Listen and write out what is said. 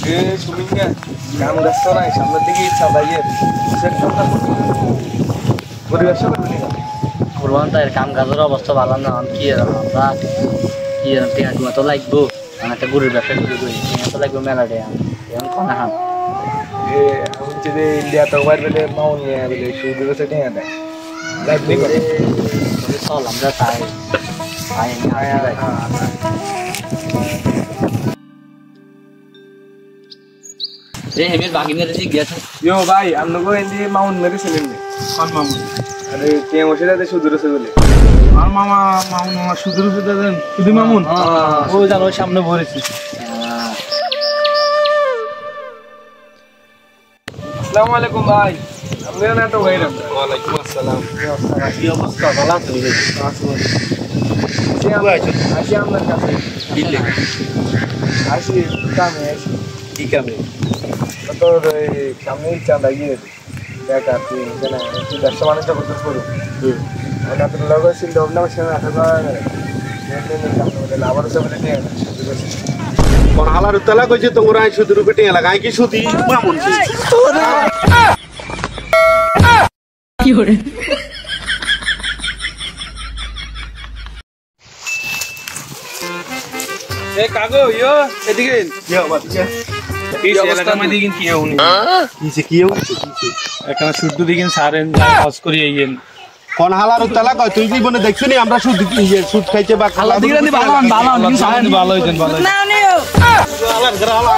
এ শুনি না কাম ব্যস্ত নাই সামনের দিকে ইচ্ছা ভাইয়ের সেট কামটা পরিবেশ করবান তাই কাম কাজের অবস্থা ভালো না কি আমরা কি টিয়া তো লাগবো একটা গরুর ব্যবসা শুরু করি টিয়া তো লাগবে মেলা টিয়া এখন কোনা খান এ আমি যে ইন্ডিয়া তো বাইরে বেলে মাউন নিয়ে বলে শুধু বসে টিয়া দেয় লাগবে করে চল আমরা তাই রে হেমের বাকি মেরে গেছে ইয়ো ভাই আমনগো এন্দি মাউন মেরে ছিলেন কোন মামু আরে টিয়া বসে শুধু রসে বলে আর মামা মামুন আমার সুদূর দেন সুদি মামুন ও জানো সামনে ভরেছি আসসালামু আলাইকুম ভাই আপনি না তো ভাই ওয়ালাইকুম আসসালাম কি অবস্থা ভালো আছেন আসি আপনার কাছে দিলে আসি কামে আসি কি কামে তোর সামনে ইচ্ছা লাগিয়ে দেখা তুই জানা তুই ব্যবসা বাণিজ্য করতে পারো ওটা তোর লোক ছিল লোক না সে আবার সব নিয়ে কোন হালার উতলা কইছে তোমরা সুদূর পেটে লাগাই কি সুদি মামুন কি করে এ কাগো ইয়ো এদিকে কি হবে এই এলাকা মধ্যে দিন কি হউনি কি হচ্ছে এখানে শুদ্ধ দিন সারেন হজ করি আইয়েন কোন হালার উতলা কই তুই জীবনে দেখছনি নি আমরা সুদ খাইছে বা খালা দিগরা দি ভালো কিন্তু সাহেন ভালো হইছেন ভালো না নিও হালার ঘর হালা